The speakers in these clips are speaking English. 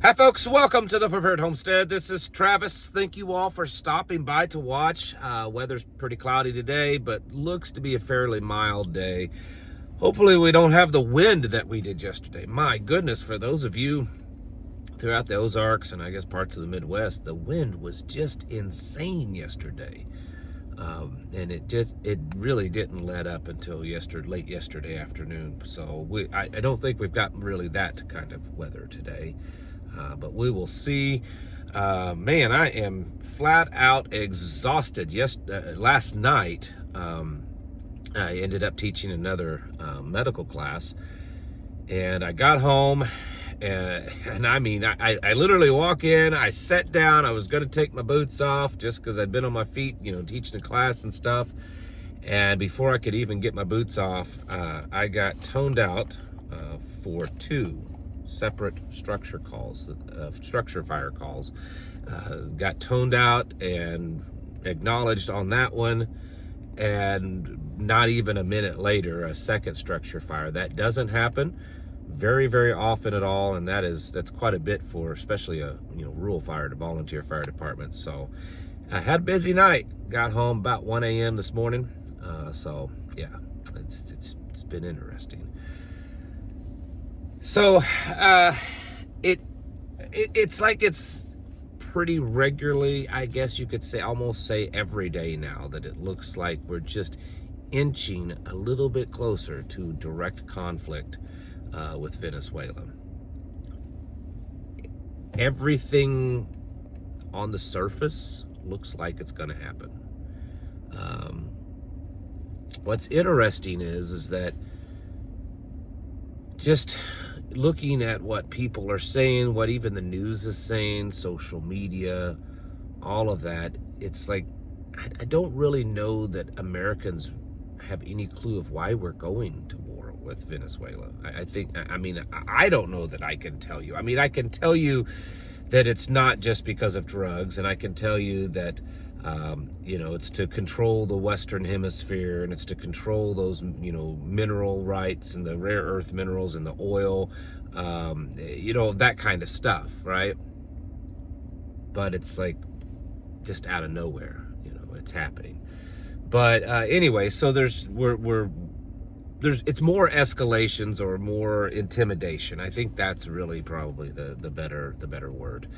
Hi folks, welcome to the Prepared Homestead. This is Travis. Thank you all for stopping by to watch. Weather's pretty cloudy today, but looks to be a fairly mild day. Hopefully we don't have the wind that we did yesterday. My goodness, for those of you throughout the Ozarks and I guess parts of the Midwest, the wind was just insane yesterday. And it really didn't let up until late yesterday afternoon. So I don't think we've got really that kind of weather today. But we will see. Man, I am flat out exhausted. Last night, I ended up teaching another medical class, and I got home, and I mean, I literally walk in, I sat down, I was going to take my boots off just because I'd been on my feet, teaching a class and stuff. And before I could even get my boots off, I got toned out for two separate structure fire calls. Got toned out and acknowledged on that one, and not even a minute later, a second structure fire. That doesn't happen very, very often at all, and that's quite a bit for especially a rural volunteer fire department. So I had a busy night. Got home about 1 a.m. this morning. So yeah, it's been interesting. So it's like it's pretty regularly, I guess you could say, almost say every day now, that it looks like we're just inching a little bit closer to direct conflict with Venezuela. Everything on the surface looks like it's going to happen. What's interesting is that just looking at what people are saying, what even the news is saying, social media, all of that, it's like I don't really know that Americans have any clue of why we're going to war with Venezuela. I don't know that I can tell you. I mean, I can tell you that it's not just because of drugs, and I can tell you that it's to control the Western Hemisphere, and it's to control those, mineral rights and the rare earth minerals and the oil, that kind of stuff, right? But it's like just out of nowhere, it's happening. But anyway, so it's more escalations or more intimidation. I think that's really probably the better word.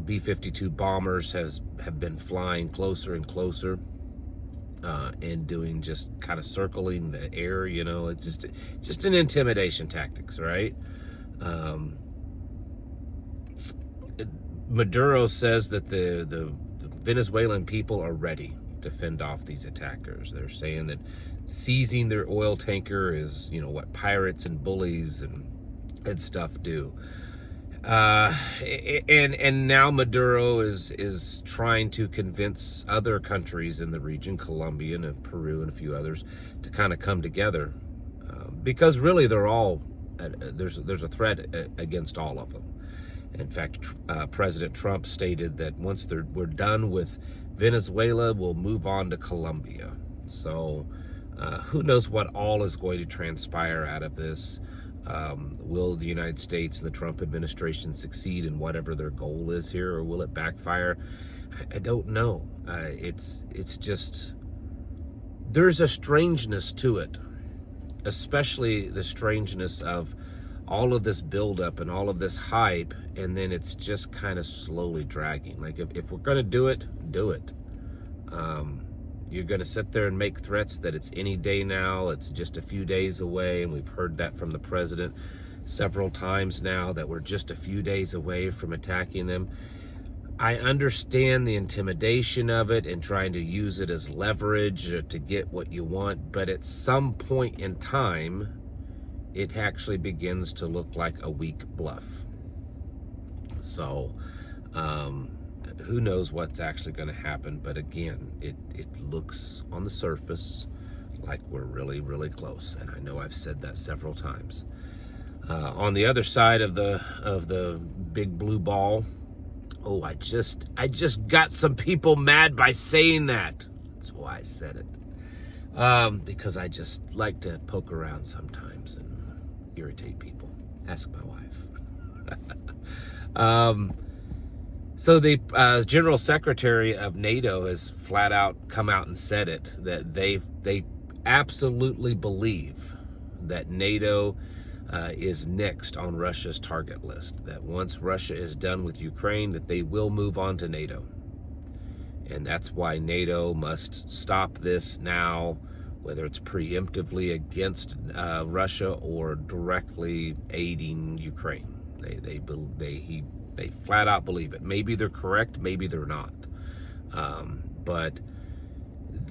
B-52 bombers have been flying closer and closer, and doing just kind of circling the air. It's just an intimidation tactics, right? Maduro says that the Venezuelan people are ready to fend off these attackers. They're saying that seizing their oil tanker is, what pirates and bullies and stuff do. And now Maduro is trying to convince other countries in the region, Colombia and Peru and a few others, to kind of come together, because really they're all there's a threat against all of them. In fact, President Trump stated that once we're done with Venezuela, we'll move on to Colombia. So who knows what all is going to transpire out of this. Will the United States and the Trump administration succeed in whatever their goal is here, or will it backfire? I don't know. It's just, there's a strangeness to it, especially the strangeness of all of this buildup and all of this hype, and then it's just kind of slowly dragging. Like if we're going to do it, do it. You're going to sit there and make threats that it's any day now, it's just a few days away, and we've heard that from the president several times now, that we're just a few days away from attacking them. I understand the intimidation of it and trying to use it as leverage to get what you want, but at some point in time, it actually begins to look like a weak bluff. So, who knows what's actually going to happen, but again, it looks on the surface like we're really, really close, and I know I've said that several times. On the other side of the big blue ball, I just got some people mad by saying that. That's why I said it, because I just like to poke around sometimes and irritate people. Ask my wife. So the General Secretary of NATO has flat out come out and said it, that they absolutely believe that NATO is next on Russia's target list, that once Russia is done with Ukraine, that they will move on to NATO. And that's why NATO must stop this now, whether it's preemptively against Russia or directly aiding Ukraine. They flat out believe it. Maybe they're correct, maybe they're not. But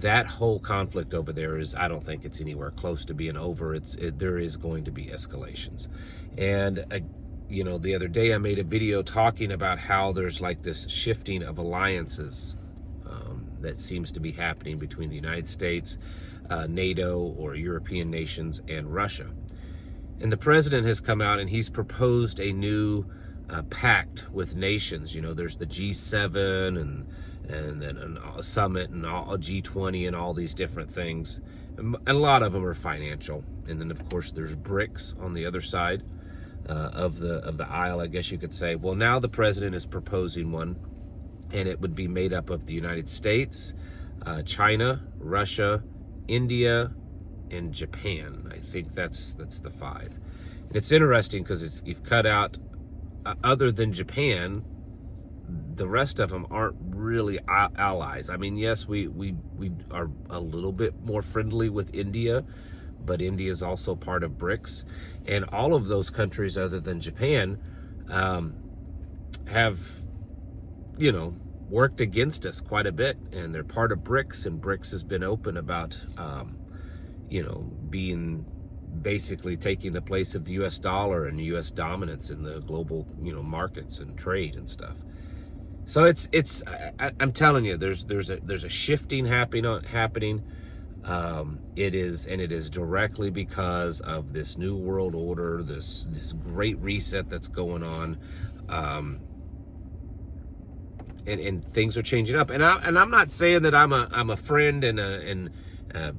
that whole conflict over there is, I don't think it's anywhere close to being over. There is going to be escalations. And the other day I made a video talking about how there's like this shifting of alliances that seems to be happening between the United States, NATO, or European nations, and Russia. And the president has come out and he's proposed a new pact with nations. There's the G7 and then a summit and a G20 and all these different things. And a lot of them are financial. And then of course there's BRICS on the other side of the aisle, I guess you could say. Well, now the president is proposing one, and it would be made up of the United States, China, Russia, India, and Japan. I think that's the 5. And it's interesting because you've cut out, other than Japan, the rest of them aren't really allies. I mean, yes, we are a little bit more friendly with India, but India is also part of BRICS. And all of those countries other than Japan have worked against us quite a bit, and they're part of BRICS, and BRICS has been open about being basically taking the place of the US dollar and US dominance in the global markets and trade and stuff. So I'm telling you, there's a shifting happening. It is directly because of this new world order, this great reset that's going on. And things are changing up, and I'm not saying that I'm a friend and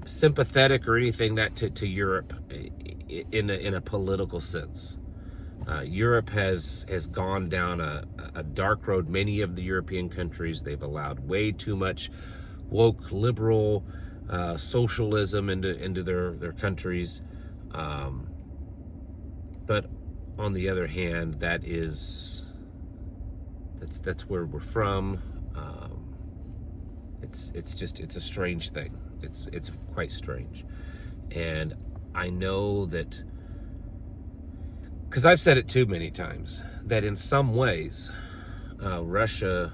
sympathetic or anything that to Europe in a political sense. Europe has gone down a dark road. Many of the European countries, they've allowed way too much woke liberal socialism into their countries. But on the other hand, that's where we're from. It's a strange thing. It's quite strange. And I know that, because I've said it too many times, that in some ways, Russia,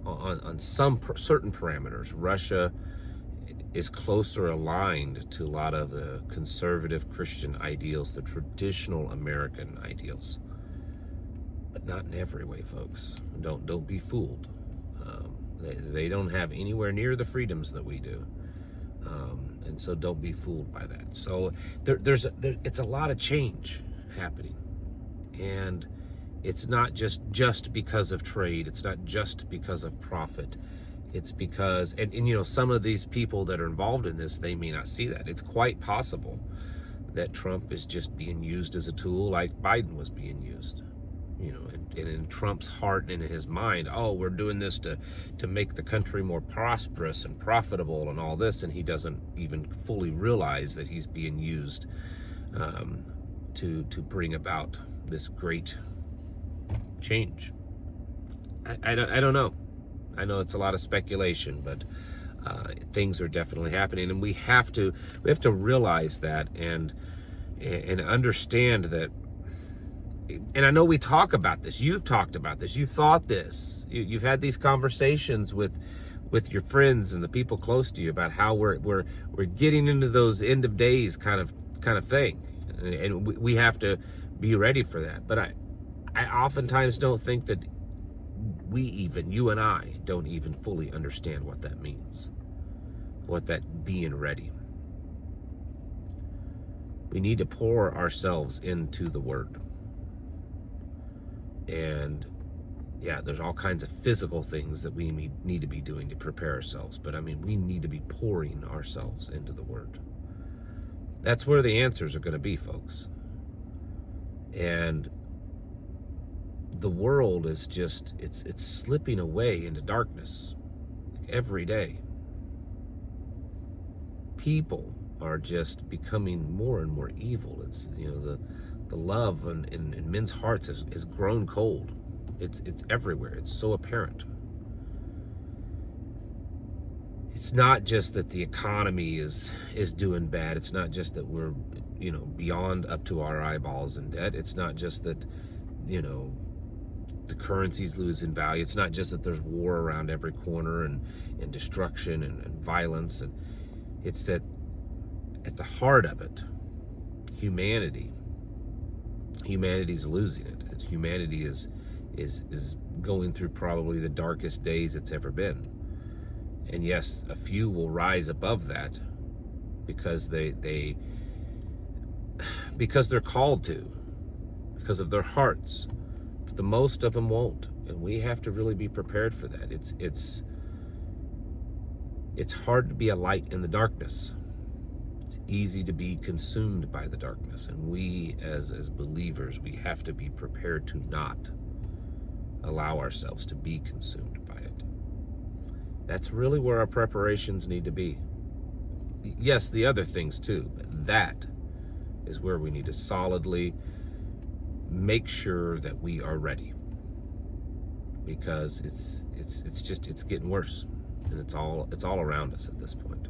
on some certain parameters, Russia is closer aligned to a lot of the conservative Christian ideals, the traditional American ideals. But not in every way, folks. Don't be fooled. They don't have anywhere near the freedoms that we do, and so don't be fooled by that. So it's a lot of change happening, and it's not just because of trade. It's not just because of profit. It's because, and some of these people that are involved in this, they may not see that. It's quite possible that Trump is just being used as a tool like Biden was being used. And in Trump's heart and in his mind, we're doing this to make the country more prosperous and profitable and all this, and he doesn't even fully realize that he's being used to bring about this great change. I don't know. I know it's a lot of speculation, but things are definitely happening, and we have to realize that and understand that. And I know we talk about this. You've talked about this. You've thought this. You've had these conversations with your friends and the people close to you about how we're getting into those end of days kind of thing, and we have to be ready for that. But I oftentimes don't think that you and I don't even fully understand what that means, what that being ready. We need to pour ourselves into the Word. And yeah, there's all kinds of physical things that we need to be doing to prepare ourselves. But we need to be pouring ourselves into the Word. That's where the answers are going to be, folks. And the world is just, it's slipping away into darkness every day. People are just becoming more and more evil. It's, the love in men's hearts has grown cold. It's everywhere. It's so apparent. It's not just that the economy is doing bad. It's not just that we're, beyond up to our eyeballs in debt. It's not just that, the currency's losing value. It's not just that there's war around every corner and destruction and violence. And it's that at the heart of it, humanity's losing it. Humanity is going through probably the darkest days it's ever been. And yes, a few will rise above that because because they're called to, because of their hearts. But the most of them won't, and we have to really be prepared for that. It's hard to be a light in the darkness. It's easy to be consumed by the darkness, and we as believers, we have to be prepared to not allow ourselves to be consumed by it. That's really where our preparations need to be. Yes, the other things too, but that is where we need to solidly make sure that we are ready, because it's getting worse, and it's all around us at this point.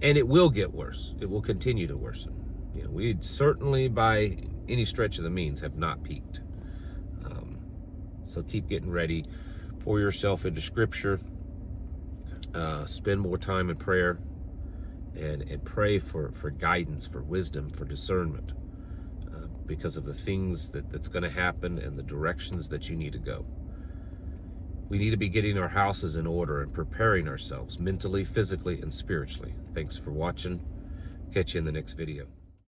And it will get worse. It will continue to worsen. We certainly, by any stretch of the means, have not peaked. So keep getting ready. Pour yourself into Scripture. Spend more time in prayer, and pray for guidance, for wisdom, for discernment, because of the things that's going to happen and the directions that you need to go. We need to be getting our houses in order and preparing ourselves mentally, physically, and spiritually. Thanks for watching. Catch you in the next video.